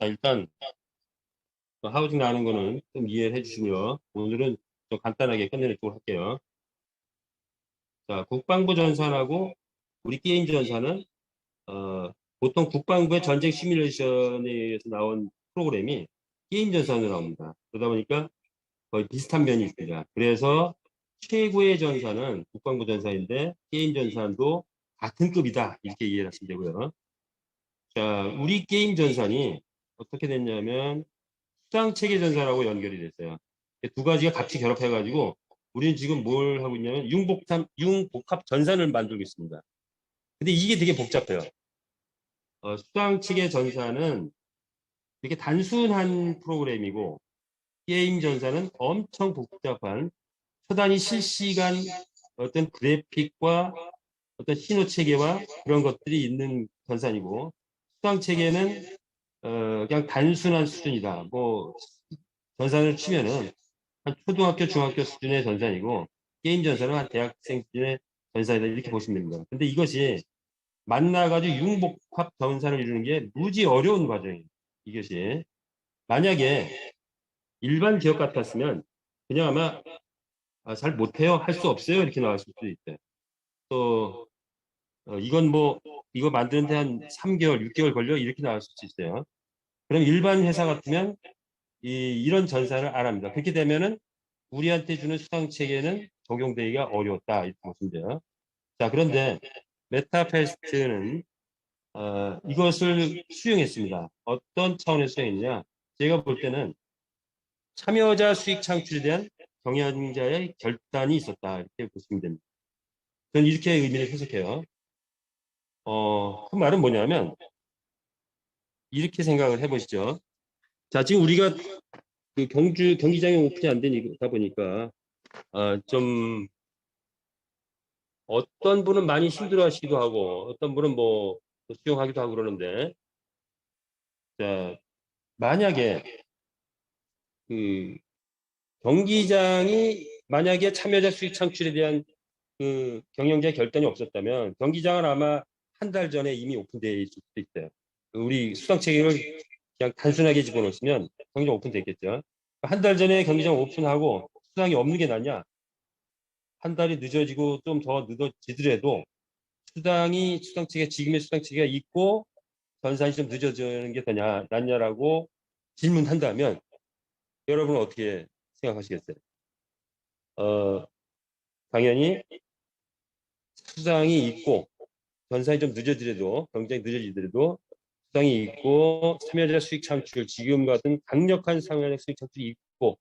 자, 일단 하우징 나는 거는 좀 이해를 해주시고요. 오늘은 좀 간단하게 끝내도록 할게요. 자, 국방부 전산하고 우리 게임 전산은 보통 국방부의 전쟁 시뮬레이션에서 나온 프로그램이 게임 전산으로 나옵니다. 그러다 보니까 거의 비슷한 면이 있습니다. 그래서 최고의 전산은 국방부 전산인데 게임 전산도 같은 급이다. 이렇게 이해를 하시면 되고요. 자, 우리 게임 전산이 어떻게 됐냐면 수상체계 전산하고 연결이 됐어요. 두 가지가 같이 결합해가지고 우리는 지금 뭘 하고 있냐면 융복합 전산을 만들고 있습니다. 근데 이게 되게 복잡해요. 수상체계 전산은 되게 단순한 프로그램이고 게임 전산은 엄청 복잡한 초단위 실시간 어떤 그래픽과 어떤 신호 체계와 그런 것들이 있는 전산이고 수상 체계는 그냥 단순한 수준이다. 뭐 전산을 치면은 한 초등학교, 중학교 수준의 전산이고 게임 전산은 한 대학생 수준의 전산이다 이렇게 보시면 됩니다. 근데 이것이 만나가지고 융복합 전산을 이루는 게 무지 어려운 과정이에요. 이것이 만약에 일반 기업 같았으면 그냥 아마 잘 못해요, 할 수 없어요 이렇게 나왔을 수도 있대. 또 이건 뭐 이거 만드는데 한 3개월, 6개월 걸려 이렇게 나올 수도 있어요. 그럼 일반 회사 같으면 이런 전산을 안 합니다. 그렇게 되면은 우리한테 주는 수당 체계는 적용되기가 어려웠다 이렇게 보시면 돼요. 자, 그런데 메타페스트는 이것을 수용했습니다. 어떤 차원에서 수용했냐? 제가 볼 때는 참여자 수익 창출에 대한 경영자의 결단이 있었다 이렇게 보시면 됩니다. 저는 이렇게 의미를 해석해요. 그 말은 뭐냐면 이렇게 생각을 해보시죠. 자, 지금 우리가 그 경기장이 오픈이 안 되다 보니까 좀 어떤 분은 많이 힘들어하시기도 하고 어떤 분은 뭐 수용하기도 하고 그러는데 자, 만약에 그 경기장이 만약에 참여자 수익 창출에 대한 그 경영자의 결단이 없었다면 경기장은 아마 한 달 전에 이미 오픈되어 있을 수도 있어요. 우리 수상 체계를 그냥 단순하게 집어넣으시면 경기장 오픈됐겠죠. 한 달 전에 경기장 오픈하고 수상이 없는 게 낫냐? 한 달이 늦어지고 좀 더 늦어지더라도 수상 체계 지금의 수상 체계가 있고 전산이 좀 늦어지는 게 더냐 낫냐라고 질문한다면 여러분은 어떻게 생각하시겠어요? 어, 당연히 수상이 있고 전산이 좀 늦어지더라도 경쟁이 늦어지더라도 수당이 있고 참여자 수익 창출 지금 같은 강력한 참여자 수익 창출이 있고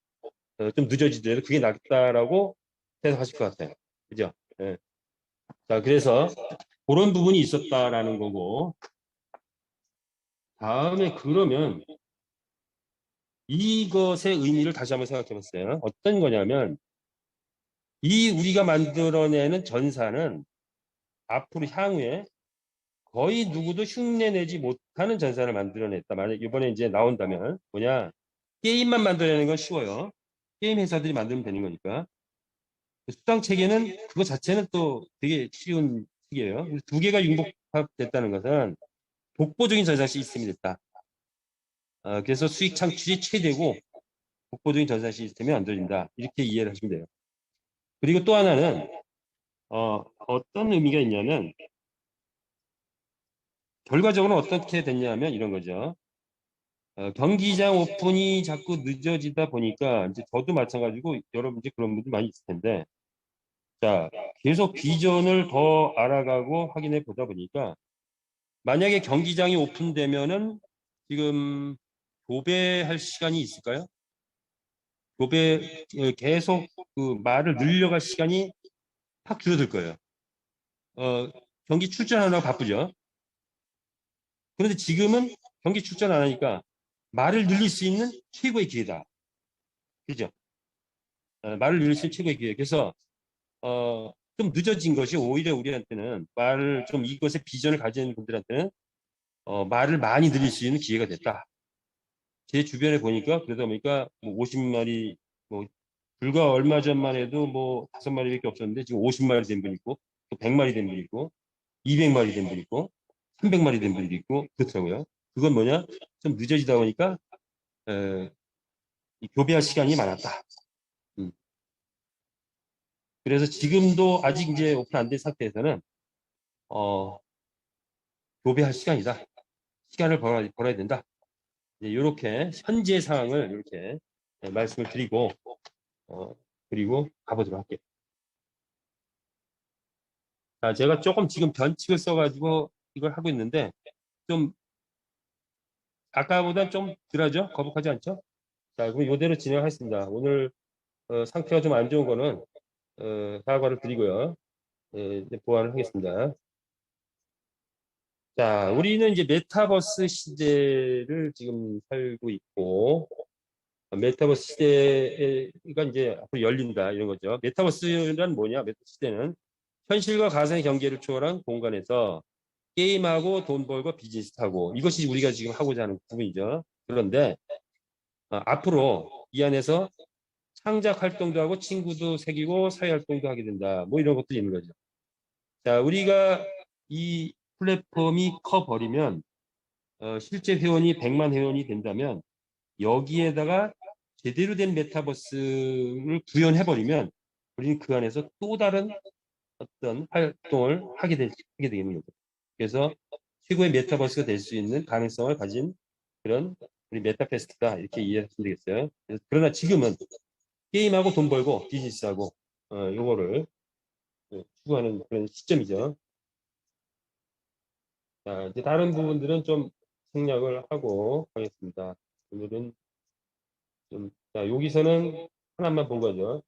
좀 늦어지더라도 그게 낫다라고 해석하실 것 같아요. 그죠? 예. 자, 그래서 그런 부분이 있었다라는 거고 다음에 그러면 이것의 의미를 다시 한번 생각해 봤어요. 어떤 거냐면 이 우리가 만들어내는 전사는 앞으로 향후에 거의 누구도 흉내내지 못하는 전산을 만들어냈다. 만약 이번에 이제 나온다면 뭐냐? 게임만 만들어내는 건 쉬워요. 게임 회사들이 만들면 되는 거니까. 수당 체계는 그거 자체는 또 되게 쉬운 시기예요. 두 개가 융복합됐다는 것은 독보적인 전산 시스템이 됐다. 그래서 수익 창출이 최대고 독보적인 전산 시스템이 만들어진다. 이렇게 이해를 하시면 돼요. 그리고 또 하나는 어떤 의미가 있냐면 결과적으로 어떻게 됐냐면 이런 거죠. 경기장 오픈이 자꾸 늦어지다 보니까 이제 저도 마찬가지고 여러분 이제 그런 분들 많이 있을 텐데 자 계속 비전을 더 알아가고 확인해 보다 보니까 만약에 경기장이 오픈되면은 지금 교배할 시간이 있을까요? 교배 계속 그 말을 늘려갈 시간이 확 줄어들 거예요. 어, 경기 출전하느라고 바쁘죠. 그런데 지금은 경기 출전 안 하니까 말을 늘릴 수 있는 최고의 기회다. 그죠? 말을 늘릴 수 있는 최고의 기회. 그래서 좀 늦어진 것이 오히려 우리한테는 말을 좀 이것의 비전을 가진 분들한테는 말을 많이 늘릴 수 있는 기회가 됐다. 제 주변에 보니까 그러다 보니까 뭐 50마리 뭐 불과 얼마 전만 해도 뭐 5마리밖에 없었는데 지금 50마리 된 분 있고 또 100마리 된 분 있고 200마리 된 분 있고 300마리 된 분도 있고 그렇더라고요. 그건 뭐냐? 좀 늦어지다 보니까 이 교배할 시간이 많았다. 음. 그래서 지금도 아직 이제 오픈 안 된 상태에서는 교배할 시간이다. 시간을 벌어야 된다. 이렇게 현재 상황을 이렇게 말씀을 드리고 그리고 가보도록 할게요. 자, 제가 조금 지금 변칙을 써가지고 이걸 하고 있는데 좀 아까보다 좀 덜하죠? 거북하지 않죠? 자, 그럼 이대로 진행하겠습니다. 오늘 상태가 좀 안 좋은 거는 사과를 드리고요. 이제 보완을 하겠습니다. 자, 우리는 이제 메타버스 시대를 지금 살고 있고 메타버스 시대가 이제 앞으로 열린다 이런 거죠. 메타버스란 뭐냐? 메타버스 시대는 현실과 가상의 경계를 초월한 공간에서 게임하고 돈 벌고 비즈니스하고 이것이 우리가 지금 하고자 하는 부분이죠. 그런데 앞으로 이 안에서 창작 활동도 하고 친구도 사귀고 사회 활동도 하게 된다. 뭐 이런 것들이 있는 거죠. 자, 우리가 이 플랫폼이 커버리면 실제 회원이 100만 회원이 된다면 여기에다가 제대로 된 메타버스를 구현해버리면 우리는 그 안에서 또 다른 어떤 활동을 하게 되는 거죠. 그래서 최고의 메타버스가 될 수 있는 가능성을 가진 그런 우리 메타페스트다 이렇게 이해하시면 되겠어요. 그러나 지금은 게임하고 돈 벌고 비즈니스하고 요거를 추구하는 그런 시점이죠. 자, 이제 다른 부분들은 좀 생략을 하고 가겠습니다. 오늘은 좀, 자, 여기서는 하나만 본 거죠.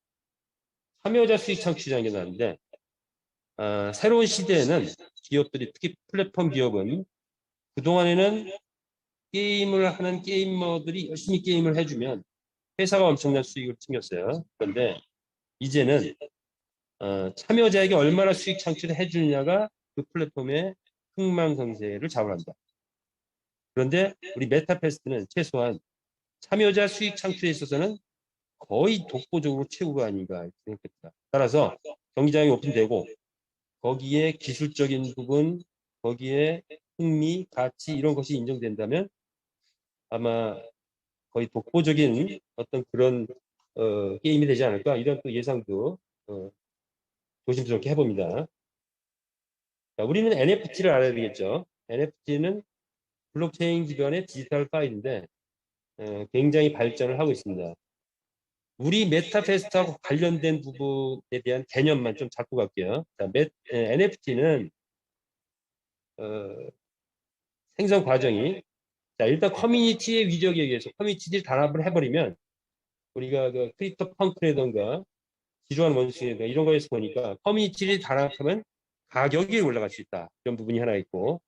참여자 수익 창출이라는 게 나왔는데, 새로운 시대에는 기업들이, 특히 플랫폼 기업은 그동안에는 게임을 하는 게이머들이 열심히 게임을 해주면 회사가 엄청난 수익을 챙겼어요. 그런데 이제는 참여자에게 얼마나 수익 창출을 해주느냐가 그 플랫폼의 흥망성쇠를 좌우한다. 그런데 우리 메타페스트는 최소한 참여자 수익 창출에 있어서는 거의 독보적으로 최고가 아닌가 생각합니다. 따라서 경기장이 오픈되고 거기에 기술적인 부분, 거기에 흥미, 가치 이런 것이 인정된다면 아마 거의 독보적인 어떤 그런 게임이 되지 않을까 이런 또 예상도 조심스럽게 해봅니다. 자, 우리는 NFT를 알아야 되겠죠. NFT는 블록체인 기반의 디지털 파일인데 굉장히 발전을 하고 있습니다. 우리 메타페스트하고 관련된 부분에 대한 개념만 좀 잡고 갈게요. 자, NFT는 생성 과정이 자, 일단 커뮤니티의 위력에 의해서 커뮤니티를 단합을 해버리면 우리가 그 크립토 펑크라던가 지루한 원숭이라든가 이런 거에서 보니까 커뮤니티를 단합하면 가격이 올라갈 수 있다. 이런 부분이 하나 있고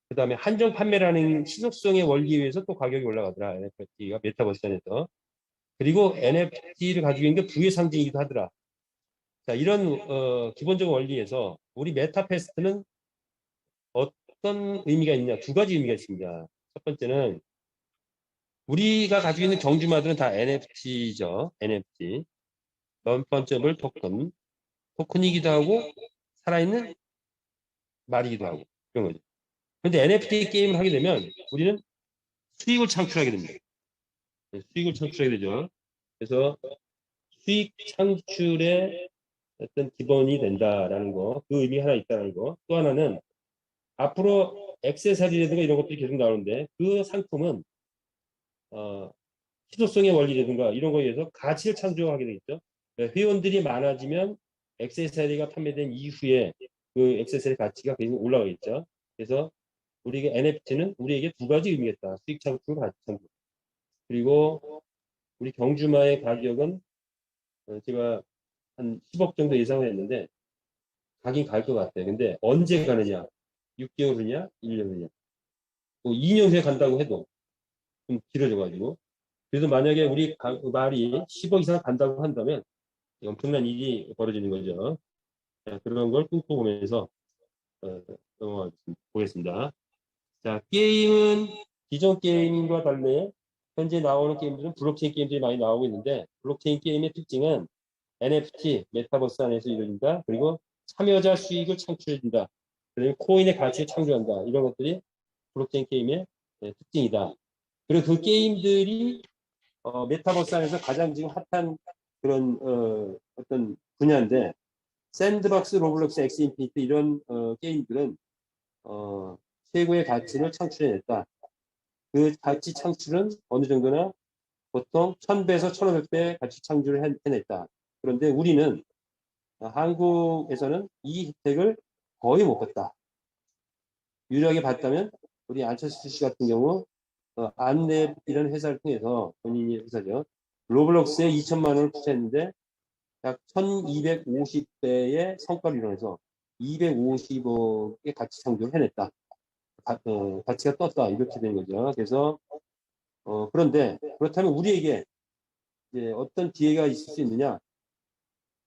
그 다음에 한정 판매라는 시속성의 원리에 의해서 또 가격이 올라가더라. NFT가 메타버스 안에서. 그리고 NFT를 가지고 있는 게 부의 상징이기도 하더라. 자, 이런 기본적 원리에서 우리 메타페스트는 어떤 의미가 있냐? 두 가지 의미가 있습니다. 첫 번째는 우리가 가지고 있는 경주마들은 다 NFT죠. NFT. non-fungible 토큰. 토큰이기도 하고 살아있는 말이기도 하고 그런 거죠. 그런데 NFT 게임을 하게 되면 우리는 수익을 창출하게 됩니다. 수익을 창출하게 되죠. 그래서 수익 창출의 어떤 기본이 된다라는 거, 그 의미 하나 있다는 거. 또 하나는 앞으로 액세서리라든가 이런 것들이 계속 나오는데 그 상품은 희소성의 원리라든가 이런 거에 의해서 가치를 창조하게 되겠죠. 회원들이 많아지면 액세서리가 판매된 이후에 그 액세서리 가치가 계속 올라가겠죠. 그래서 우리가 NFT는 우리에게 두 가지 의미가 있다. 수익 창출, 가치 창출. 그리고 우리 경주마의 가격은 제가 한 10억 정도 예상을 했는데 가긴 갈 것 같아요. 근데 언제 가느냐? 6개월 후냐? 1년 후냐? 뭐 2년 후에 간다고 해도 좀 길어져가지고. 그래서 만약에 우리 말이 10억 이상 간다고 한다면 엄청난 일이 벌어지는 거죠. 자, 그런 걸 꿈꿔보면서 넘어가 보겠습니다. 자, 게임은 기존 게임과 달리 현재 나오는 게임들은 블록체인 게임들이 많이 나오고 있는데 블록체인 게임의 특징은 NFT, 메타버스 안에서 이루어진다. 그리고 참여자 수익을 창출해준다. 그리고 코인의 가치를 창조한다. 이런 것들이 블록체인 게임의 특징이다. 그리고 그 게임들이 메타버스 안에서 가장 지금 핫한 그런 어떤 분야인데 샌드박스, 로블록스, 엑스 인피니트 이런 게임들은 최고의 가치를 창출해냈다. 그 가치 창출은 어느 정도나 보통 1000배에서 1500배 가치 창출을 해냈다. 그런데 우리는 한국에서는 이 혜택을 거의 못 봤다. 유일하게 봤다면 우리 안철수 씨 같은 경우 안랩 이런 회사를 통해서 본인이 회사죠. 로블록스에 2천만 원을 투자했는데 약 1250배의 성과를 이뤄내서 250억의 가치 창조를 해냈다. 가치가 떴다. 이렇게 되는 거죠. 그래서 그런데 그렇다면 우리에게 이제 어떤 기회가 있을 수 있느냐?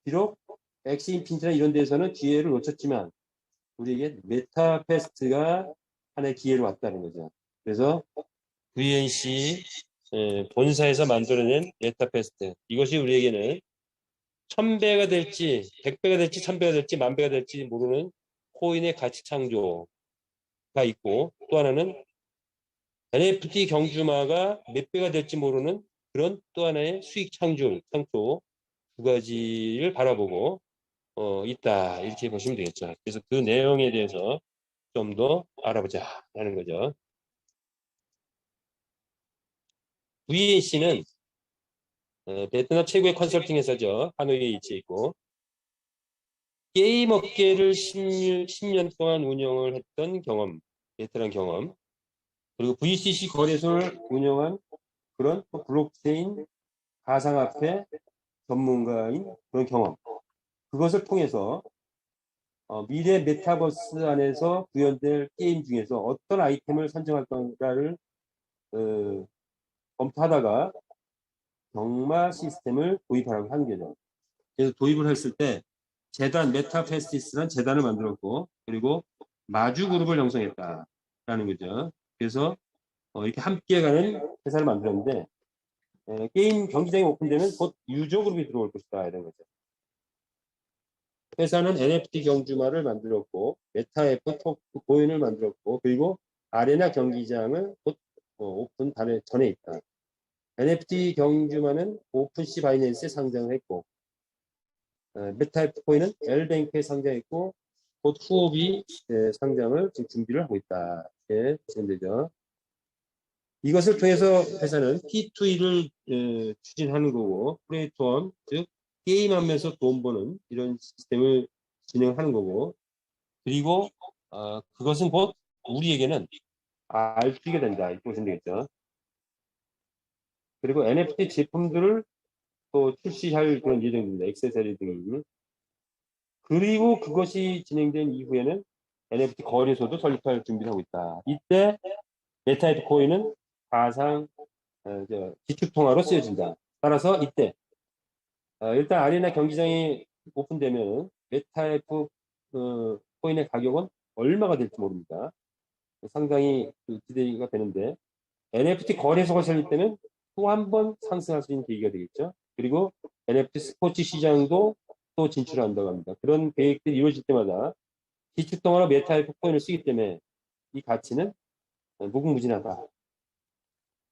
비록 엑스 인피니티나 이런 데서는 기회를 놓쳤지만 우리에게 메타페스트가 하나의 기회로 왔다는 거죠. 그래서 VNC 본사에서 만들어낸 메타페스트 이것이 우리에게는 1000배가 될지 100배가 될지 1000배가 될지 10,000배가 될지 모르는 코인의 가치 창조가 있고 또 하나는 NFT 경주마가 몇 배가 될지 모르는 그런 또 하나의 수익 창조 두 가지를 바라보고 있다 이렇게 보시면 되겠죠. 그래서 그 내용에 대해서 좀 더 알아보자 하는 거죠. VNC는 베트남 최고의 컨설팅 회사죠. 하노이에 위치해 있고 게임 업계를 10년 동안 운영을 했던 경험, 베테랑 경험, 그리고 VCC 거래소를 운영한 그런 블록체인 가상화폐 전문가인 그런 경험. 그것을 통해서 미래 메타버스 안에서 구현될 게임 중에서 어떤 아이템을 선정할 건가를 검토하다가 경마 시스템을 도입하라고 한 거죠. 그래서 도입을 했을 때 재단 메타페스티스라는 재단을 만들었고 그리고 마주 그룹을 형성했다라는 거죠. 그래서 이렇게 함께 가는 회사를 만들었는데 게임 경기장이 오픈되면 곧 유저 그룹이 들어올 것이다 이런 거죠. 회사는 NFT 경주마를 만들었고 메타F 토크 코인을 만들었고 그리고 아레나 경기장을 곧 오픈 전에 있다. NFT 경주마는 오픈시 바이낸스에 상장을 했고 메타F 코인은 L뱅크에 상장했고 곧 후오비 상장을 지금 준비를 하고 있다. 이렇게 보시면 되죠. 이것을 통해서 회사는 P2E를 추진하는 거고 플레이트원 즉 게임하면서 돈 버는 이런 시스템을 진행하는 거고 그리고 그것은 곧 우리에게는 알게 된다 이렇게 보시면 되겠죠. 그리고 NFT 제품들을 또 출시할 그런 예정입니다. 액세서리 등이. 그리고 그것이 진행된 이후에는 NFT 거래소도 설립할 준비를 하고 있다. 이때 메타에프 코인은 가상 기축통화로 쓰여진다. 따라서 이때 일단 아리나 경기장이 오픈되면 메타에프 코인의 가격은 얼마가 될지 모릅니다. 상당히 기대가 되는데 NFT 거래소가 설립되면 또 한 번 상승할 수 있는 계기가 되겠죠. 그리고 NFT 스포츠 시장도 또 진출한다고 합니다. 그런 계획들이 이루어질 때마다 기축통화로 메타에프 코인을 쓰기 때문에 이 가치는 무궁무진하다.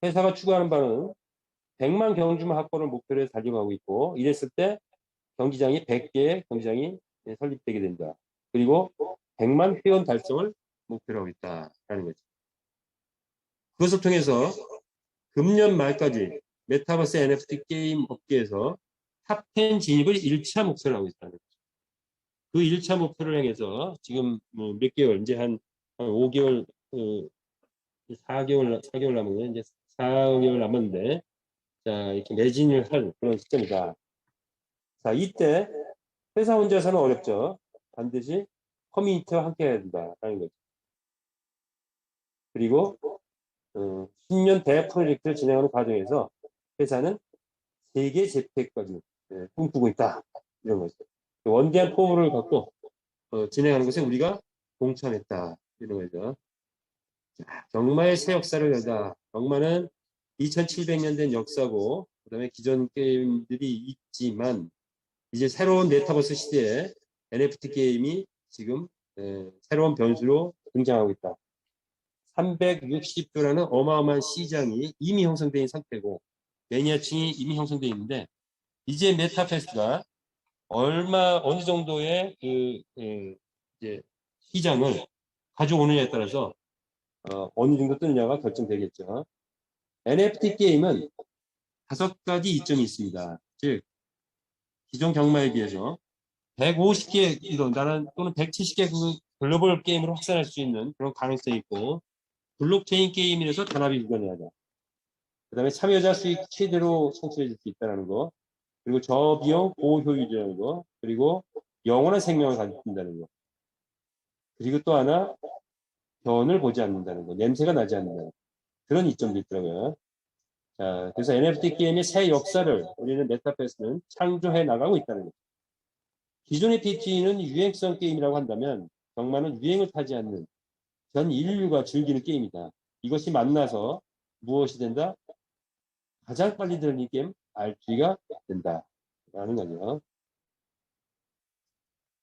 회사가 추구하는 바는 100만 경주마 확보를 목표로 해서 달려가고 있고 이랬을 때 경기장이 100개의 경기장이 설립되게 된다. 그리고 100만 회원 달성을 목표로 하고 있다라는 거죠. 그것을 통해서 금년 말까지 메타버스 NFT 게임 업계에서 탑10 진입을 1차 목표로 하고 있다는 거죠. 그 1차 목표를 향해서 지금 몇 개월, 이제 한 5개월, 4개월 남은 이제 4개월 남았는데, 자, 이렇게 매진을 할 그런 시점이다. 자, 이때 회사 혼자서는 어렵죠. 반드시 커뮤니티와 함께 해야 된다라는 거죠. 그리고 10년 대 프로젝트를 진행하는 과정에서 회사는 세계 재팬까지 꿈꾸고 있다. 이런 거죠. 원대한 포부를 갖고 진행하는 것에 우리가 동참했다. 이런 거죠. 경마의 새 역사를 열다. 경마는 2700년 된 역사고 그다음에 기존 게임들이 있지만 이제 새로운 메타버스 시대에 NFT 게임이 지금 새로운 변수로 등장하고 있다. 360조라는 어마어마한 시장이 이미 형성된 상태고 매니아층이 이미 형성되어 있는데 이제 메타버스가 어느 정도의 이제 시장을 가져오느냐에 따라서 어느 정도 뜨느냐가 결정되겠죠. NFT 게임은 5가지 이점이 있습니다. 즉 기존 경마에 비해서 150개 이런 나라 또는 170개 그 글로벌 게임으로 확산할 수 있는 그런 가능성이 있고 블록체인 게임이라서 단합이 불가능하다. 그 다음에 참여자 수익 최대로 창출해 줄 수 있다는 거, 그리고 저비용 고효율이라는 거, 그리고 영원한 생명을 가진다는 거, 그리고 또 하나 변을 보지 않는다는 거, 냄새가 나지 않는다는 그런 이점도 있더라고요. 자, 그래서 NFT 게임의 새 역사를 우리는 메타버스는 창조해 나가고 있다는 거. 기존의 PT는 유행성 게임이라고 한다면 정말은 유행을 타지 않는 전 인류가 즐기는 게임이다. 이것이 만나서 무엇이 된다? 가장 빨리 되는 이 게임 RP가 된다. 라는 거죠.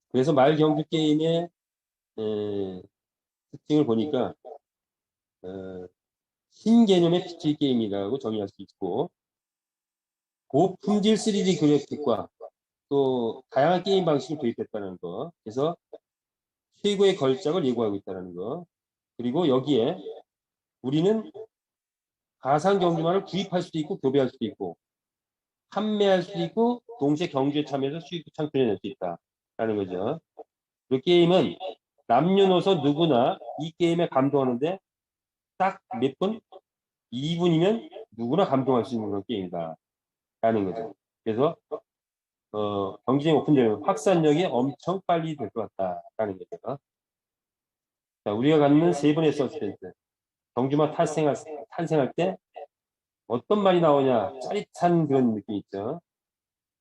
그래서 말 경주 게임의 특징을 보니까 신개념의 PT 게임이라고 정의할 수 있고 고품질 3D 그래픽과 또 다양한 게임 방식을 도입했다는 거. 그래서 최고의 걸작을 예고하고 있다는 거. 그리고 여기에 우리는 가상 경주만을 구입할 수도 있고 교배할 수도 있고 판매할 수도 있고 동시에 경주에 참여해서 수익도 창출해낼 수 있다라는 거죠. 그 게임은 남녀노소 누구나 이 게임에 감동하는데 딱 몇 분? 2분이면 누구나 감동할 수 있는 그런 게임이다 라는 거죠. 그래서 경쟁이 오픈되면 확산력이 엄청 빨리 될 것 같다라는 거죠. 자, 우리가 갖는 세 번의 서스펜스. 경주만 탄생할 때 어떤 말이 나오냐 짜릿한 그런 느낌 있죠.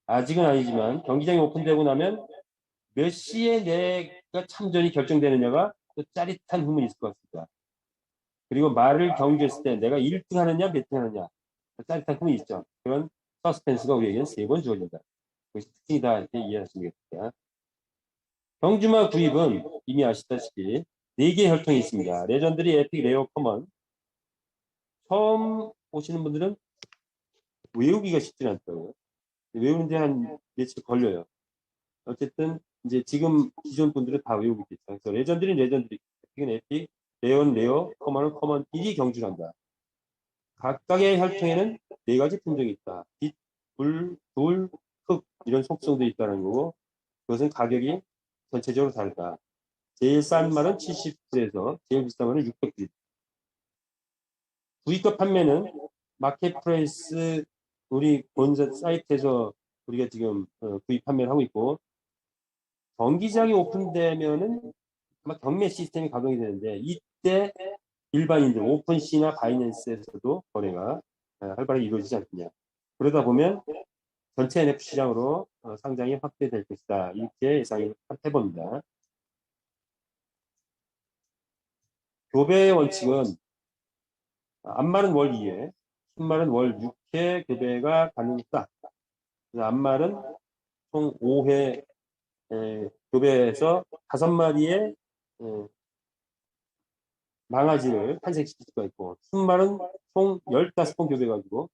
아직은 아니지만 경기장이 오픈되고 나면 몇 시에 내가 참전이 결정되느냐가 또 짜릿한 후문이 있을 것 같습니다. 그리고 말을 경주했을 때 내가 1등 하느냐 몇 등 하느냐 짜릿한 후문이 있죠. 그런 서스펜스가 우리에게는 3번 주어진다. 그것이 특징이다 이렇게 이해하시면 되겠습니다. 경주마 구입은 이미 아시다시피 4개의 혈통이 있습니다. 레전드리, 에픽, 레어, 커먼. 처음 오시는 분들은 외우기가 쉽지 않더라고요. 외우는데 한 며칠 걸려요. 어쨌든 이제 지금 기존 분들은 다 외우고 있겠죠. 그래서 레전드는 레전드리, 에픽은 에픽, 레어는 레어, 커먼은 커먼, 일이 경주한다. 각각의 혈통에는 4가지 품종이 있다. 빛, 불, 돌, 흙 이런 속성도 있다는 거고 그것은 가격이 전체적으로 다르다. 제일 싼 말은 70불에서 제일 비싼 말은 600불. 구입과 판매는 마켓플레이스 우리 본사 사이트에서 우리가 지금 구입 판매를 하고 있고 경기장이 오픈되면은 아마 경매 시스템이 가동이 되는데 이때 일반인들 오픈시나 바이낸스에서도 거래가 활발하게 이루어지지 않느냐. 그러다 보면 전체 NFT 시장으로 상장이 확대될 것이다. 이렇게 예상을 해봅니다. 교배의 원칙은 암말은 월 2회, 순말은 월 6회 교배가 가능하다. 암말은 총 5회 교배에서 5마리의 망아지를 탄생시킬 수가 있고 순말은 총 15번 교배가지고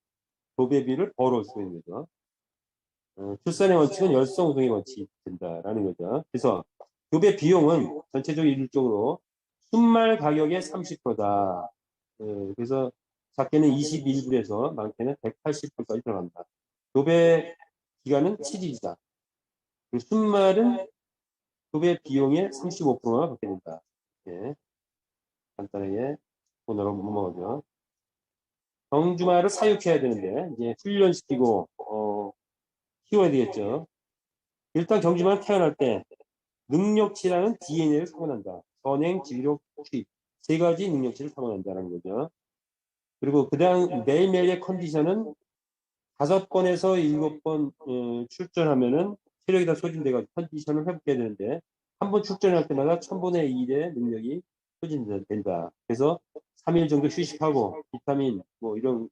교배비를 벌어올 수가 있는 거죠. 출산의 원칙은 열성우동의 원칙이 된다라는 거죠. 그래서 교배 비용은 전체적으로 일률적으로 순말 가격의 30%다. 그래서 작게는 21불에서 많게는 180불까지 들어간다. 교배 기간은 7일이다. 순말은 교배 비용의 35%가 받게 된다. 예, 간단하게 오늘은 넘어가죠. 경주마를 사육해야 되는데 이제 훈련시키고 키워야 되겠죠. 일단 경주마는 태어날 때 능력치라는 DNA를 타고난다. 선행, 지력, 추입 3가지 능력치를 타고난다는 거죠. 그리고 그다음 매일매일의 컨디션은 5번에서 7번 출전하면은 체력이 다 소진돼가지고 컨디션을 회복해야 되는데 한 번 출전할 때마다 1000분의 1의 능력이 소진된다. 그래서 3일 정도 휴식하고 비타민 뭐 이런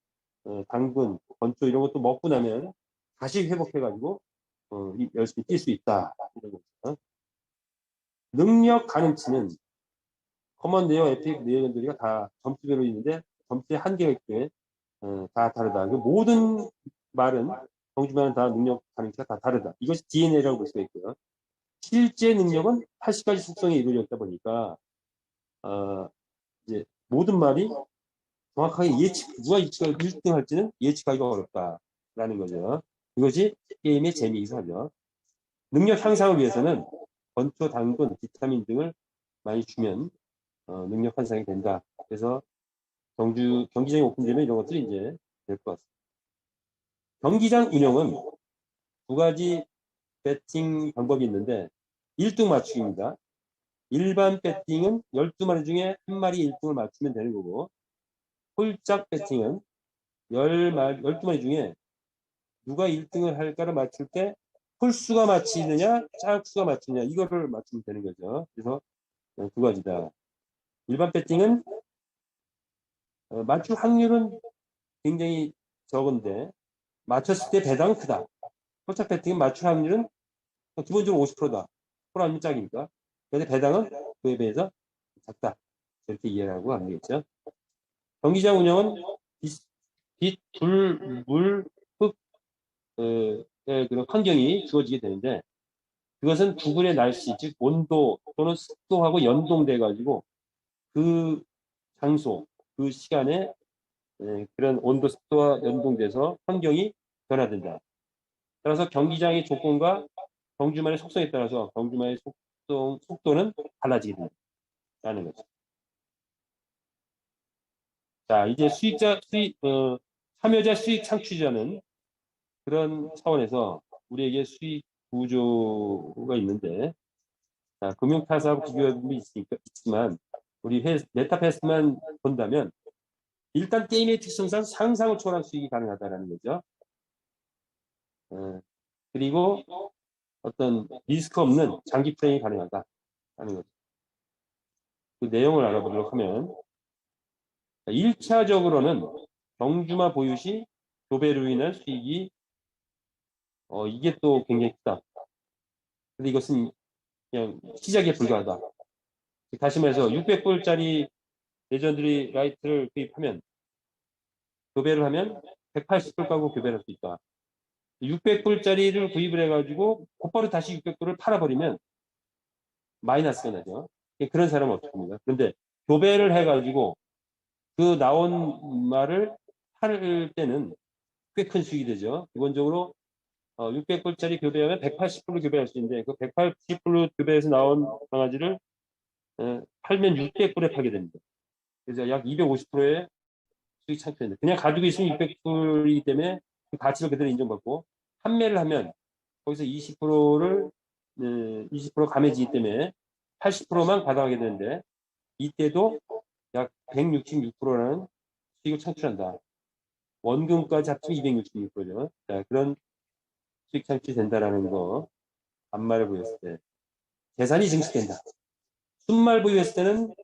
당분, 건초 이런 것도 먹고 나면 다시 회복해가지고 열심히 뛸 수 있다. 이런 거죠. 능력 가능치는 커먼 내역, 에픽 내역들이 다 점수별로 있는데 점수의 한계가 있기에 다 다르다. 그 모든 말은 정주말은 다 능력 가능치가 다 다르다. 이것이 DNA라고 볼 수가 있고요. 실제 능력은 80가지 속성이 이루어져 있다 보니까 이제 모든 말이 정확하게 누가 1등 할지는 예측하기가 어렵다라는 거죠. 이것이 게임의 재미이기도 하죠. 능력 향상을 위해서는 건초, 당분, 비타민 등을 많이 주면 능력 향상이 된다. 그래서 경기장이 오픈되면 이런 것들이 이제 될 것 같습니다. 경기장 운영은 두 가지 배팅 방법이 있는데 1등 맞추기입니다. 일반 배팅은 12마리 중에 한 마리 1등을 맞추면 되는 거고 홀짝 배팅은 12마리 중에 누가 1등을 할까를 맞출 때 홀수가 맞히느냐 짝수가 맞히느냐 이거를 맞추면 되는 거죠. 그래서 두 가지다. 일반 배팅은 맞출 확률은 굉장히 적은데 맞췄을 때 배당은 크다. 홀짝 배팅은 맞출 확률은 기본적으로 50%다. 홀 아니면 짝이니까. 그런데 배당은 그에 비해서 작다. 이렇게 이해하고 하는 거겠죠. 경기장 운영은 빛, 불, 물, 흙, 그런 환경이 주어지게 되는데 그것은 구글의 날씨, 즉 온도 또는 습도하고 연동돼 가지고 그 장소, 그 시간에 그런 온도, 습도와 연동돼서 환경이 변화된다. 따라서 경기장의 조건과 경주만의 속성에 따라서 경주만의 속도는 달라지게 된다는 거죠. 자, 이제 참여자 수익 창출자는 그런 차원에서 우리에게 수익 구조가 있는데, 자, 금융타사하고 비교해보면 있지만, 우리 메타패스만 본다면, 일단 게임의 특성상 상상을 초월한 수익이 가능하다는 거죠. 그리고 어떤 리스크 없는 장기 플레이가 가능하다는 거죠. 그 내용을 알아보도록 하면, 1차적으로는 경주마 보유 시 교배로 인한 수익이 이게 또 굉장히 크다. 근데 이것은 그냥 시작에 불과하다. 다시 말해서 600불짜리 레전드리 라이트를 구입하면 교배를 하면 180불 가고 교배를 할 수 있다. 600불짜리를 구입을 해가지고 곧바로 다시 600불을 팔아버리면 마이너스가 나죠. 그런 사람은 어떻게 합니까? 그런데 교배를 해가지고 그 나온 말을 팔 때는 꽤 큰 수익이 되죠. 기본적으로 600불짜리 교배하면 180불로 교배할 수 있는데 그 180불로 교배해서 나온 강아지를 팔면 600불에 팔게 됩니다. 그래서 약 250%의 수익 창출입니다. 그냥 가지고 있으면 600불이기 때문에 그 가치를 그대로 인정받고 판매를 하면 거기서 20% 감해지기 때문에 80%만 받아가게 되는데 이때도 약 166%라는 수익을 창출한다. 원금까지 합치면 266%죠. 자, 그런 수익 창출이 된다라는 거 반말을 보였을 때 재산이 증식된다. 순말 보유했을 때는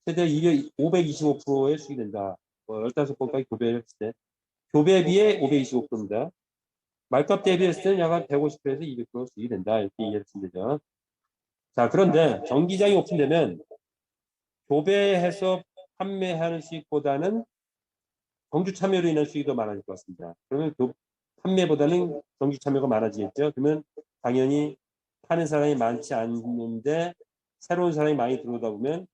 최대 525%의 수익이 된다. 15번까지 교배를 했을 때 교배비에 525%입니다. 말값 대비했을 때는 약 한 150%에서 200% 수익이 된다. 이렇게 이해를 하시면 되죠. 자, 그런데 경기장이 오픈되면 교배해서 판매하는 수익보다는 경주 참여로 인한 수익이 더 많아질 것 같습니다. 그러면 판매보다는 경주 참여가 많아지겠죠. 그러면 당연히 파는 사람이 많지 않는데 새로운 사람이 많이 들어오다 보면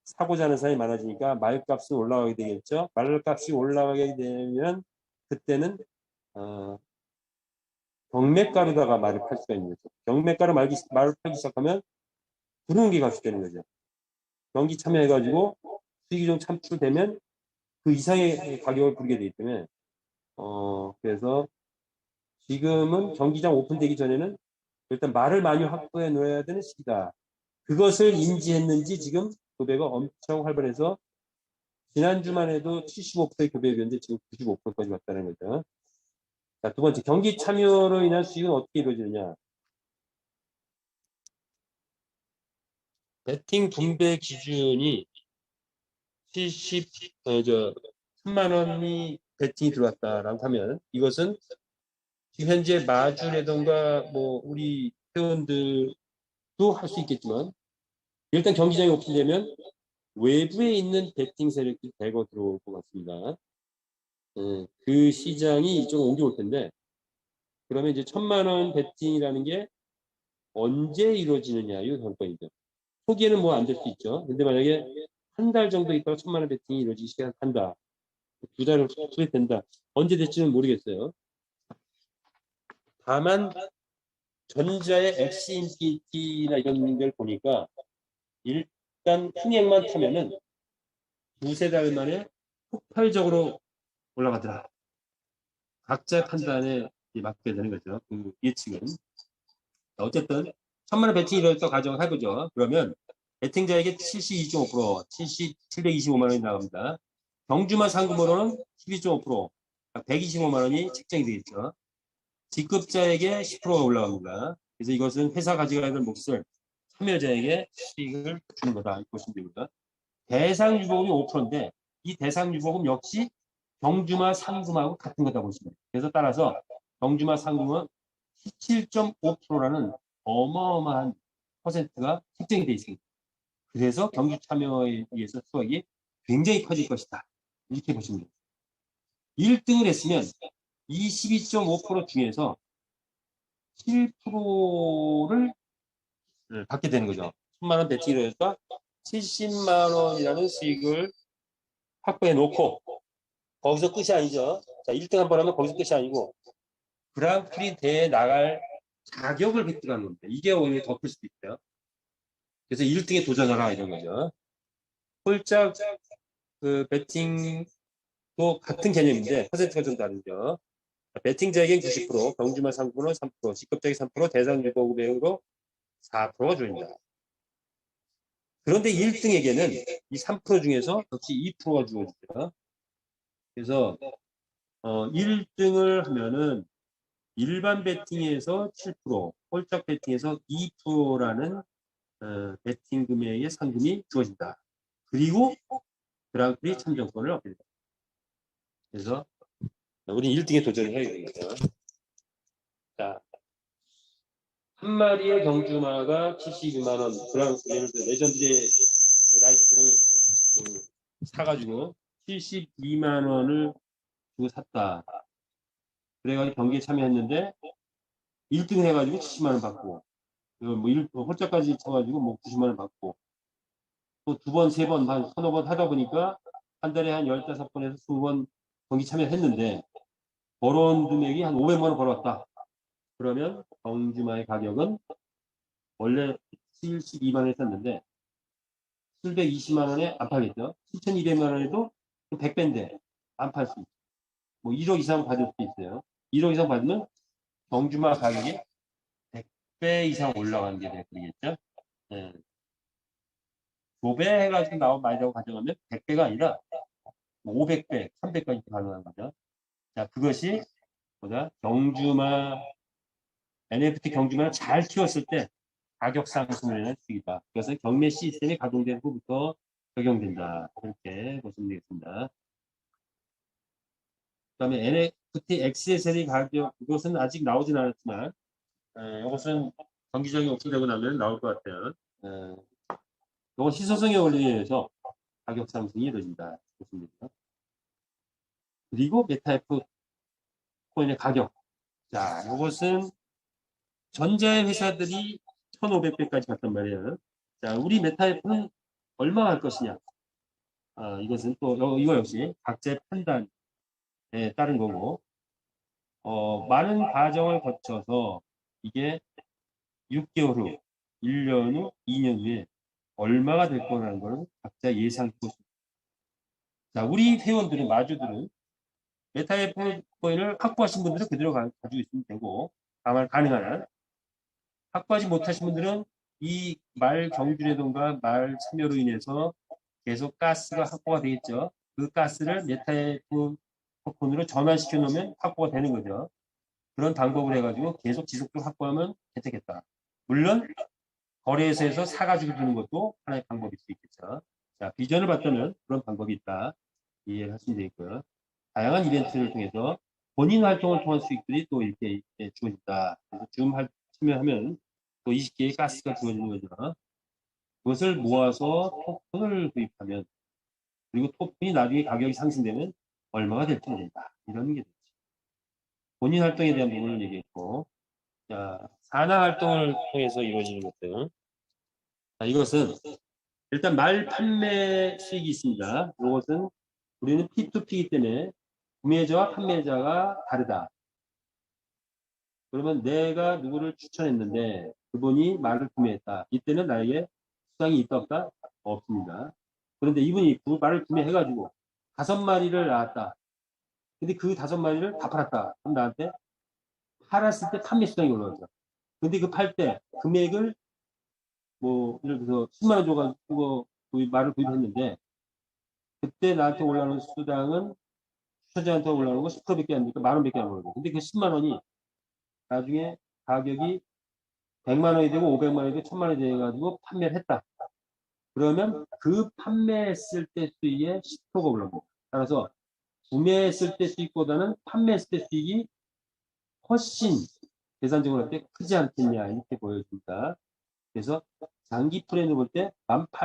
사고자 하는 사람이 많아지니까 말값은 올라가게 되겠죠. 말값이 올라가게 되면 그때는 경매가로다가 말을 팔 수가 있는 거죠. 경매가로 말을 팔기 시작하면 부르는 게 값이 되는 거죠. 경기 참여해가지고 수익이 좀 창출되면 그 이상의 가격을 부르게 되기 때문에 그래서 지금은 경기장 오픈되기 전에는 일단 말을 많이 확보해 놓아야 되는 시기다. 그것을 인지했는지 지금 교배가 엄청 활발해서 지난주만 해도 75%의 교배였는데 지금 95%까지 왔다는 거죠. 자, 두 번째, 경기 참여로 인한 수익은 어떻게 이루어지느냐. 배팅 분배 기준이 3만 원이 배팅이 들어왔다라고 하면 이것은 지금 현재 마주라던가 뭐 우리 회원들도 할 수 있겠지만 일단 경기장이 오픈되면 외부에 있는 베팅 세력들이 대거 들어올 것 같습니다. 그 시장이 이쪽으로 옮겨올 텐데, 그러면 이제 1,000만 원 베팅이라는 게 언제 이루어지느냐, 이 관건이죠. 초기에는 뭐 안 될 수 있죠. 근데 만약에 한 달 정도 있다가 1,000만 원 베팅이 이루어지기 시작한다. 2달을 후에 된다. 언제 될지는 모르겠어요. 다만 전자의 엑시인피니티나 이런 걸 보니까 일단 흥행만 타면은 두세 달 만에 폭발적으로 올라가더라. 각자 판단에 맞게 되는 거죠. 그 예측은. 어쨌든 1,000만 원 베팅이 이루어졌다고 가정을 해보죠. 그러면 베팅자에게 72.5%, 725만 원이 나갑니다. 경주만 상금으로는 12.5%, 125만 원이 책정이 되겠죠. 직급자에게 10%가 올라갑니다. 그래서 이것은 회사 가져가야 될 몫을 참여자에게 수익을 주는 거다. 이렇게 보시면 됩니다. 대상 유보금이 5%인데 이 대상 유보금 역시 경주마 상금하고 같은 거다 보시면 돼요. 그래서 따라서 경주마 상금은 17.5%라는 어마어마한 퍼센트가 책정이 되어 있습니다. 그래서 경주 참여에 의해서 수익이 굉장히 커질 것이다. 이렇게 보시면 됩니다. 1등을 했으면 22.5% 중에서 7%를 받게 되는 거죠. 1,000만 원 배치를 해서 70만 원이라는 수익을 확보해 놓고 거기서 끝이 아니죠. 자, 1등 한 번 하면 거기서 끝이 아니고 그랑프리 대회에 나갈 자격을 획득하는 겁니다. 이게 오히려 더 클 수도 있어요. 그래서 1등에 도전하라 이런 거죠. 홀짝 그 배팅도 같은 개념인데 퍼센트가 좀 다르죠. 배팅자에겐 90%, 경주마 상품은 3%, 직급자에게 3%, 대상 유보금액으로 4%가 주어진다. 그런데 1등에게는 이 3% 중에서 역시 2%가 주어집니다. 그래서 1등을 하면은 일반 배팅에서 7%, 홀짝 배팅에서 2%라는 배팅 금액의 상금이 주어진다. 그리고 그랑프리 참정권을 얻게 된다. 그래서 우리는 1등에 도전을 해야 됩니다. 자, 한 마리의 경주마가 72만 원, 예를 들어 레전드의 라이트를 사가지고 72만 원을 주고 샀다. 그래가지고 경기에 참여했는데 1등 해가지고 70만 원 받고, 홀짝까지 쳐가지고 뭐 90만 원 받고, 또 두 번, 세 번, 한 서너 번 하다 보니까 한 달에 한 15번에서 20번 경기 참여했는데 벌어온 금액이 한 500만 원 벌어왔다. 그러면 경주마의 가격은 원래 72만 원 했었는데 720만 원에 안 팔겠죠. 7,200만 원에도 100배인데 안 팔 수 있죠. 뭐 1억 이상 받을 수 있어요. 1억 이상 받으면 경주마 가격이 100배 이상 올라가는 게 되겠죠. 네. 5배 해가지고 나온 말이라고 가정하면 100배가 아니라 500배, 300까지 가능한 거죠. 자, 그것이 보다 경주마, NFT 경주마를 잘 키웠을 때 가격 상승을 인한 수익이다. 그것은 경매 시스템이 가동된 후부터 적용된다. 이렇게 보시면 되겠습니다. 그 다음에 NFT 액세서리 가격, 이것은 아직 나오진 않았지만, 이것은 정기적인 오픈되고 나면 나올 것 같아요. 이건 희소성에 의해서 가격 상승이 이루어진다. 좋습니다. 그리고 메타F 코인의 가격. 자, 이것은 전자의 회사들이 1,500배까지 갔단 말이에요. 자, 우리 메타F는 얼마 갈 것이냐. 이것은 또, 이거 역시 각자의 판단에 따른 거고, 많은 과정을 거쳐서 이게 6개월 후, 1년 후, 2년 후에 얼마가 될 거라는 걸 각자 예상해 보십니다. 자, 우리 회원들은, 마주들은 메타F 코인을 확보하신 분들은 그대로 가지고 있으면 되고, 다만 가능한 한 확보하지 못하신 분들은 이 말 경주라든가 말 참여로 인해서 계속 가스가 확보가 되겠죠. 그 가스를 메타F 코인으로 전환시켜 놓으면 확보가 되는 거죠. 그런 방법을 해가지고 계속 지속적으로 확보하면 괜찮겠다. 물론 거래소에서 사가지고 주는 것도 하나의 방법일 수 있겠죠. 자, 비전을 봤다면 그런 방법이 있다. 이해를 하시면 되겠고요. 다양한 이벤트를 통해서 본인 활동을 통한 수익들이 또 이렇게 주어진다. 그래서 줌 참여하면 또 20개의 가스가 주어지는 거죠. 그것을 모아서 토큰을 구입하면, 그리고 토큰이 나중에 가격이 상승되면 얼마가 될지 모른다. 이런 게 되죠. 본인 활동에 대한 부분을 얘기했고, 자, 산하 활동을 통해서 이루어지는 것들. 자, 이것은 일단 말 판매 수익이 있습니다. 이것은 우리는 P2P이기 때문에 구매자와 판매자가 다르다. 그러면 내가 누구를 추천했는데 그분이 말을 구매했다. 이때는 나에게 수당이 있다 없다? 없습니다. 그런데 이분이 그 말을 구매해가지고 5마리를 낳았다. 근데 그 5마리를 다 팔았다. 그럼 나한테 팔았을 때 판매 수당이 올라오죠. 근데 그 팔 때 금액을 뭐 예를 들어서 10만 원 줘가지고 말을 구입했는데 그때 나한테 올라오는 수당은 투자자한테 올라오는 거 10%밖에 안 되니까 10,000원밖에 안 올라오고. 근데 그 10만 원이 나중에 가격이 100만 원이 되고 500만 원이 되고 1000만 원이 돼가지고 판매를 했다. 그러면 그 판매했을 때 수익의 10%가 올라옵니다. 따라서 구매했을 때 수익보다는 판매했을 때 수익이 훨씬 계산적으로 할 때 크지 않겠냐 이렇게 보여집니다. 그래서 장기 프레임을 볼 때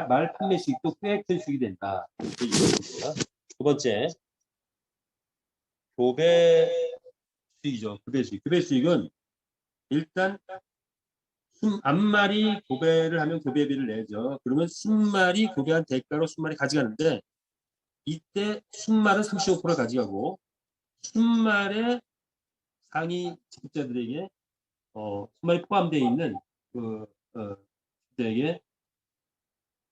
말 판매 수익도 꽤 큰 수익이 된다. 이렇게 이해됩니다. 두 번째, 교배 수익이죠. 교배 수익. 교배 수익은 일단 10마리 교배를 하면 교배비를 내죠. 그러면 10마리 교배한 대가로 10마리 가져가는데 이때 10말은 35%를 가져가고 10말의 상위 직급자들에게 10말이 포함되어 있는 그 직급자에게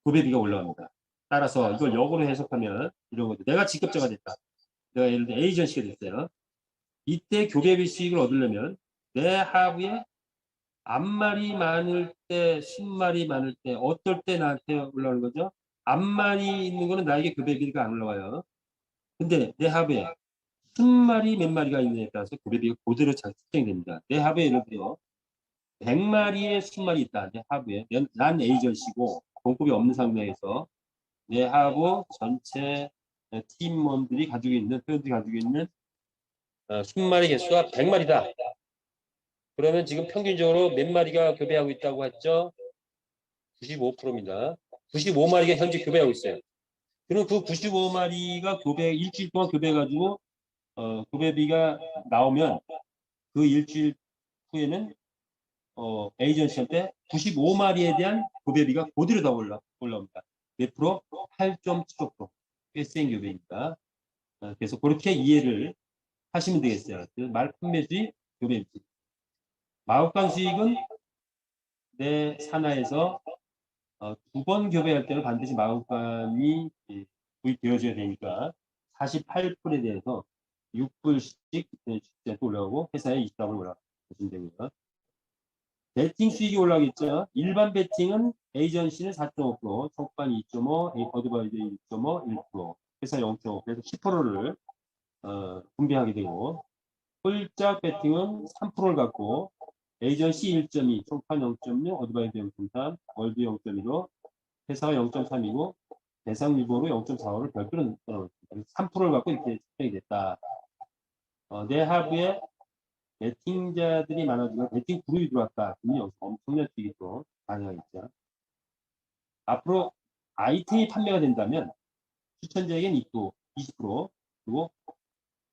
교배비가 올라갑니다. 따라서 이걸 역으로 해석하면 이런 거죠. 내가 직급자가 됐다. 내가 예를 들어 에이전시가 됐어요. 이때 교배비 수익을 얻으려면 내 하부에 앞말이 많을 때, 10말이 많을 때, 어떨 때 나한테 올라오는 거죠? 앞말이 있는 거는 나에게 교배비가 안 올라와요. 근데 내 하부에 10마리 몇 마리가 있느냐에 따라서 교배비가 그대로 책정이 됩니다. 내 하부에 예를 들어 100마리에 10마리 있다. 내 하부에. 난 에이전시고 공급이 없는 상황에서 내 하부 전체 팀원들이 가지고 있는, 회원들이 가지고 있는 10마리 개수가 100마리다. 그러면 지금 평균적으로 몇 마리가 교배하고 있다고 했죠? 95%입니다. 95마리가 현재 교배하고 있어요. 그럼 그 95마리가 일주일 동안 교배해가지고, 교배비가 나오면 그 일주일 후에는, 에이전시한테 95마리에 대한 교배비가 그대로 다 올라옵니다. 몇 프로? 8.75%. 꽤 센 교배입니다. 그래서 그렇게 이해를 하시면 되겠어요. 말 판매 수익, 교배 수익. 마법관 수익은 내 산하에서 2번 교배할 때는 반드시 마법관이 구입되어져야 되니까 48불에 대해서 6불씩 직접 올라오고 회사에 24불 올라가시면 되고요. 배팅 수익이 올라가겠죠. 일반 배팅은 에이전시는 4.5%, 총판 2.5, 어드바이저 1.5, 1%, 회사 0.5, 그래서 10%를 분배하게 되고, 홀짝 배팅은 3%를 갖고 에이전시 1.2, 총판 0.6, 어드바이저 0.3, 월드 0.1로 회사가 0.3이고 대상 유보로 0.45를 별도로 넣어놓습니다. 3%를 갖고 이렇게 책정이 됐다. 내 하부에 배팅자들이 많아지고 배팅 그룹이 들어왔다. 그러면 여기서 엄청난 수익이 또 가능하겠죠. 앞으로 아이템이 판매가 된다면 추천자에겐 입고 20%, 그리고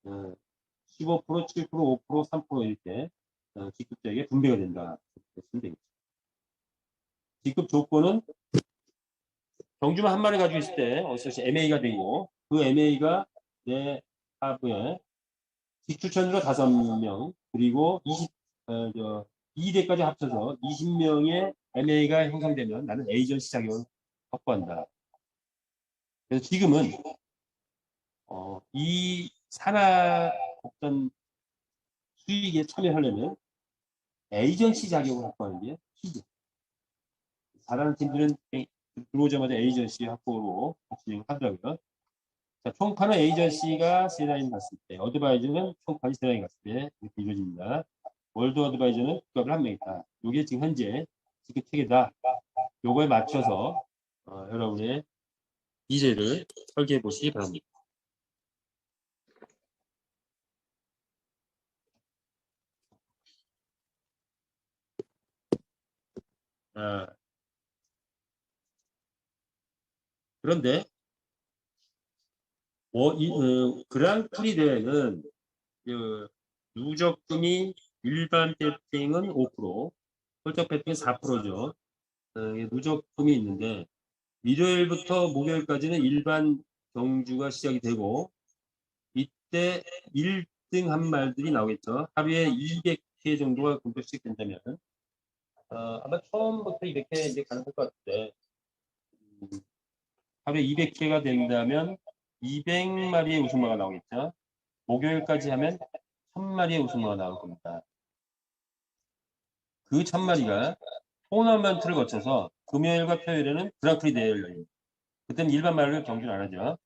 15%, 7%, 5%, 3% 이렇게 직급자에게 분배가 된다. 보시면 되겠죠. 직급 조건은 경주만 한 마리 가지고 있을 때 어서시 MA가 되고 그 MA가 내 하부에 직추천으로 5명 그리고 2대까지 합쳐서 20명의 MA가 형성되면 나는 에이전시 자격을 확보한다. 그래서 지금은 이 산하 어떤 수익에 참여하려면 에이전시 자격을 확보하는 게 키죠. 잘하는 팀들은 들어오자마자 에이전시 확보로 진행하더라고요. 자, 총판은 에이전시가 세 라인 갔을 때, 어드바이저는 총판이 세 라인 갔을 때 이렇게 이루어집니다. 월드 어드바이저는 국가별 한 명 있다. 이게 지금 현재 지금 체계다. 요거에 맞춰서 여러분의 이제를 설계해 보시기 바랍니다. 그런데 그랑프리 대회는 누적금이 일반 배팅은 5%, 홀짝 배팅은 4%죠. 누적금이 있는데 일요일부터 목요일까지는 일반 경주가 시작이 되고 이때 1등 한 말들이 나오겠죠. 하루에 200회 정도가 공격씩 된다면 아마 처음부터 이렇게 이제 가능할 것 같은데 하루에 200회가 된다면 200마리의 우승마가 나오겠죠. 목요일까지 하면 1000마리의 우승마가 나올 겁니다. 그 1000마리가 토너먼트를 거쳐서 금요일과 토요일에는 그랑프리 대회를 열립니다. 그때는 일반 말을 경주를 안 하죠.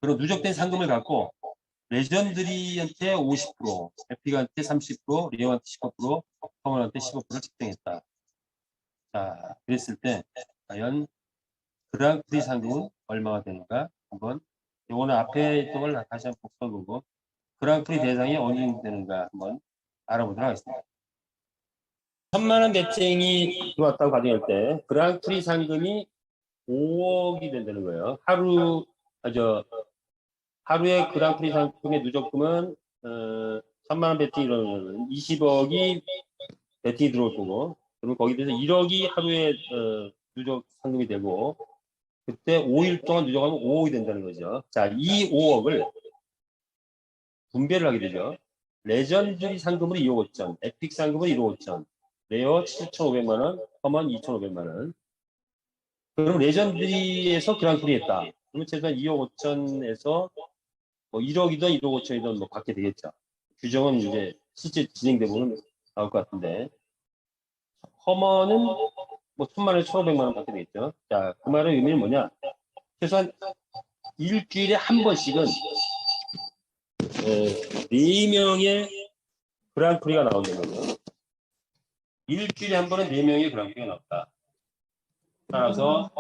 그리고 누적된 상금을 갖고 레전드리한테 50%, 에픽한테 30%, 리오한테 15%, 커먼한테 15%를 책정했다. 자, 그랬을 때 과연 그랑프리 상금은 얼마가 되는가? 한번 요거는 앞에 있던 걸 다시 한번 복습해보고 그랑프리 대상이 어느 정도 되는가 한번 알아보도록 하겠습니다. 1000만원 배팅이 들어왔다고 가정할 때 그랑프리 상금이 5억이 된다는 거예요. 하루에 그랑프리 상금의 누적금은 1000만원 배팅이 이러면 20억이 배팅이 들어올 거고 그러면 거기에 대해서 1억이 하루에 누적 상금이 되고 그때 5일 동안 누적하면 5억이 된다는 거죠. 자, 이 5억을 분배를 하게 되죠. 레전드리 상금으로 2억 5천, 에픽 상금으로 1억 5천, 레어 7,500만원, 커먼 2,500만원. 그럼 레전드리에서 그랑프리 했다. 그러면 최소한 2억 5천에서 뭐 1억이든 1억 5천이든 뭐 받게 되겠죠. 규정은 이제 실제 진행되면 나올 것 같은데. 커먼은 뭐 1000만원, 1,500만원 받게 되겠죠. 자, 그 말의 의미는 뭐냐? 최소한 일주일에 한 번씩은 4명의 그랑프리가 나온다는 거죠. 일주일에 한 번은 4명의 그랑프리가 나왔다. 따라서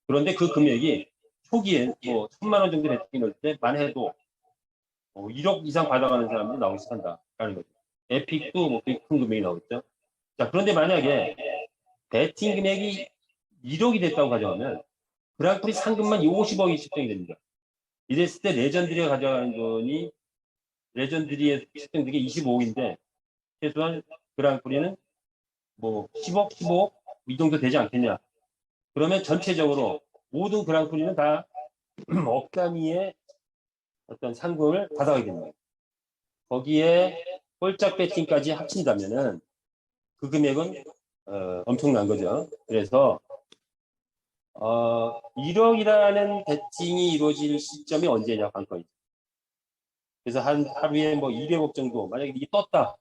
그런데 그 금액이 초기에 뭐 1000만원 정도 배팅이 넣을 때만 해도 1억 이상 받아가는 사람들이 나오기 시작한다라는 거죠. 에픽도 뭐 큰 금액이 나오겠죠. 자, 그런데 만약에 배팅 금액이 1억이 됐다고 가정하면 그랑프리 상금만 50억이 책정이 됩니다. 이랬을 때 레전드리가 가져가는 돈이 레전드리에 책정된 게 25억인데 최소한 그랑프리는 뭐 10억, 15억 이 정도 되지 않겠냐. 그러면 전체적으로 모든 그랑프리는 다 억 단위의 어떤 상금을 받아가게 됩니다. 거기에 홀짝 배팅까지 합친다면은 그 금액은 엄청난 거죠. 그래서 1억이라는 배팅이 이루어질 시점이 언제냐 관건이죠. 그래서 하루에 뭐 200억 정도 만약에 이게 떴다.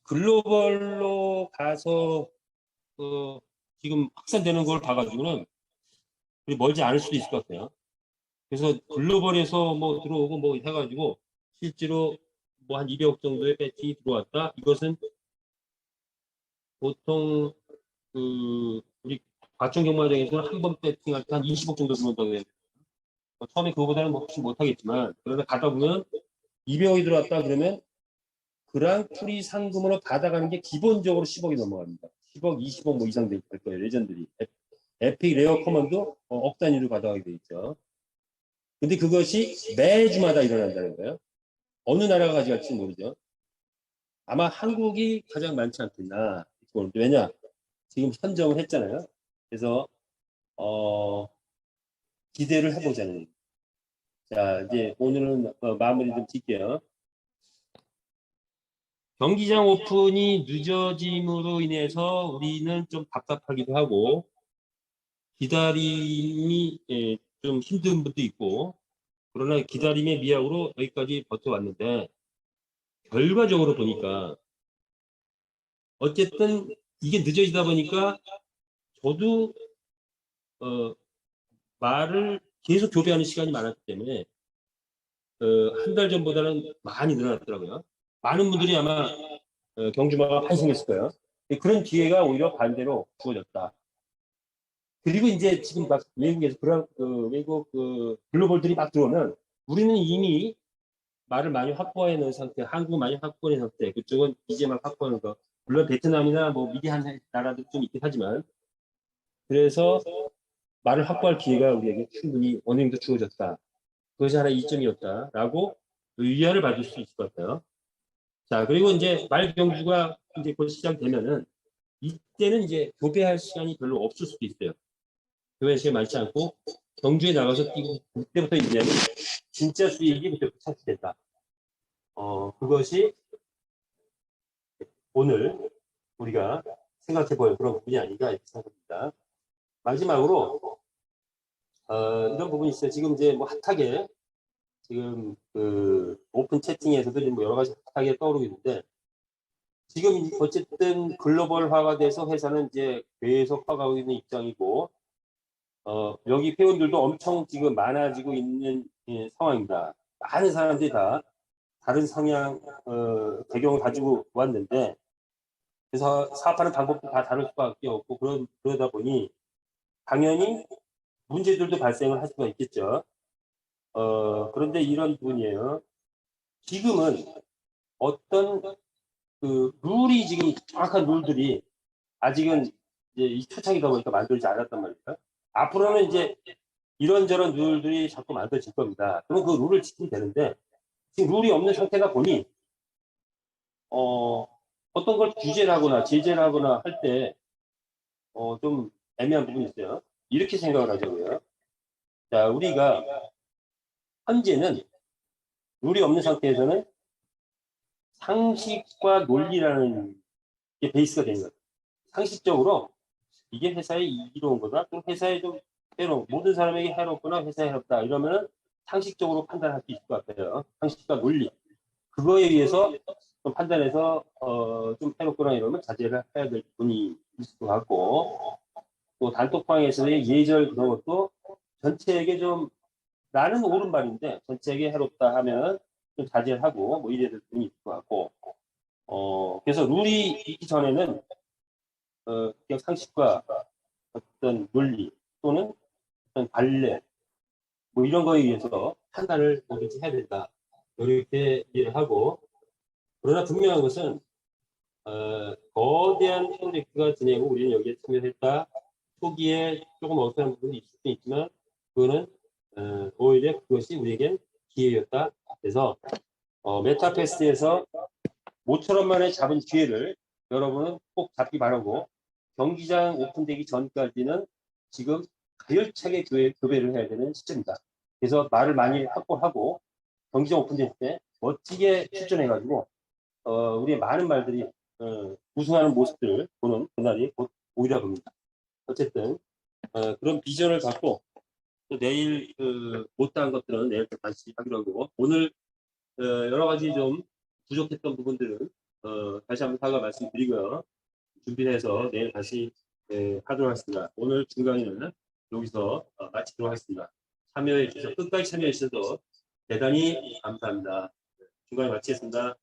글로벌로 가서 지금 확산되는 걸 봐가지고는 멀지 않을 수도 있을 것 같아요. 그래서 글로벌에서 뭐 들어오고 뭐 해가지고 실제로 뭐 한 200억 정도의 배팅이 들어왔다. 이것은 보통 우리 과천 경마장에서는 한 번 배팅할 때 한 20억 정도 들어온다고 해요. 처음에 그거보다는 뭐 혹시 못하겠지만 그러다 가다 보면 200억이 들어왔다 그러면 그랑프리 상금으로 받아가는 게 기본적으로 10억이 넘어갑니다. 10억, 20억 뭐 이상 될 거예요. 레전드리. 에픽 레어 커먼도 억 단위로 받아가게 돼 있죠. 근데 그것이 매주마다 일어난다는 거예요. 어느 나라가 가져갈지 모르죠. 아마 한국이 가장 많지 않겠나. 왜냐? 지금 선정을 했잖아요. 그래서 기대를 해보자는. 자, 이제 오늘은 마무리 좀 짓게요. 경기장 오픈이 늦어짐으로 인해서 우리는 좀 답답하기도 하고 기다림이 좀 힘든 분도 있고 그러나 기다림의 미학으로 여기까지 버텨왔는데 결과적으로 보니까 어쨌든 이게 늦어지다 보니까 저도 말을 계속 교배하는 시간이 많았기 때문에 한 달 전보다는 많이 늘어났더라고요. 많은 분들이 아마 경주마가 많이 생겼을 거예요. 그런 기회가 오히려 반대로 주어졌다. 그리고 이제 지금 막 외국에서 외국 글로벌들이 막 들어오면 우리는 이미 말을 많이 확보해 놓은 상태, 한국 많이 확보해 놓은 상태, 그쪽은 이제 막 확보하는 거. 물론 베트남이나 뭐 미개한 나라도 좀 있긴 하지만, 그래서 말을 확보할 기회가 우리에게 충분히 어느 정도 주어졌다. 그것이 하나의 이점이었다라고 위안을 받을 수 있을 것 같아요. 자, 그리고 이제 말 경주가 이제 곧 시작되면은 이때는 이제 교배할 시간이 별로 없을 수도 있어요. 교배 시간이 많지 않고 경주에 나가서 뛰고 그때부터 이제 진짜 수익이 부터 찾게 된다. 그것이 오늘 우리가 생각해볼 그런 부분이 아닌가 이렇게 생각합니다. 마지막으로 이런 부분이 있어요. 지금 이제 뭐 핫하게 지금 그 오픈 채팅에서도 뭐 여러 가지 핫하게 떠오르고 있는데, 지금 어쨌든 글로벌화가 돼서 회사는 이제 계속 커가고 있는 입장이고, 여기 회원들도 엄청 지금 많아지고 있는 상황입니다. 많은 사람들이 다 다른 성향, 배경을 가지고 왔는데, 그래서 사업하는 방법도 다 다를 수밖에 없고, 그러다 보니 당연히 문제들도 발생을 할 수가 있겠죠. 그런데 이런 부분이에요. 지금은 어떤 그 룰이 지금 정확한 룰들이 아직은 이제 이 초창이다 보니까 만들지 않았단 말이에요. 앞으로는 이제 이런저런 룰들이 자꾸 만들어질 겁니다. 그럼 그 룰을 지키면 되는데, 지금 룰이 없는 상태가 보니 어떤 걸 규제를 하거나 제재를 하거나 할 때 좀 애매한 부분이 있어요. 이렇게 생각을 하자고요. 자, 우리가 현재는 룰이 없는 상태에서는 상식과 논리라는 게 베이스가 되는 거예요. 상식적으로 이게 회사에 이로운 거다, 또 회사에 좀 해로운, 모든 사람에게 해롭거나 회사에 해롭다 이러면은 상식적으로 판단할 수 있을 것 같아요. 상식과 논리, 그거에 의해서 좀 판단해서 좀 해롭거나 이러면 자제를 해야 될 부분이 있을 것 같고, 또 단톡방에서의 예절 그런 것도 전체에게 좀, 나는 옳은 말인데 전체에게 해롭다 하면 좀 자제를 하고 뭐 이래야 될 부분이 있을 것 같고, 그래서 룰이 있기 전에는 그냥 상식과 어떤 논리 또는 어떤 관례 뭐 이런 거에 의해서 판단을 뭐든지 해야 된다, 이렇게 이해를 하고, 그러나 분명한 것은 거대한 프로젝트가 지내고 우리는 여기에 참여했다. 초기에 조금 어색한 부분이 있을 수 있지만 그거는 오히려 그것이 우리에겐 기회였다. 그래서 메타패스에서 모처럼 만에 잡은 기회를 여러분은 꼭 잡기 바라고, 경기장 오픈되기 전까지는 지금 가열차게 교배를 해야 되는 시점입니다. 그래서 말을 많이 확보하고 경기장 오픈될 때 멋지게 출전해가지고 우리의 많은 말들이 우승하는 모습들을 보는 그날이 곧 오리라 봅니다. 어쨌든 그런 비전을 갖고 또 내일 못다한 것들은 내일 또 다시 하기로 하고, 오늘 여러 가지 좀 부족했던 부분들은 다시 한번 사과 말씀드리고요. 준비를 해서 내일 다시 하도록 하겠습니다. 오늘 중강의는 여기서 마치도록 하겠습니다. 참여해 주셔서 끝까지 참여해 주셔서 대단히 감사합니다. 중강의 마치겠습니다.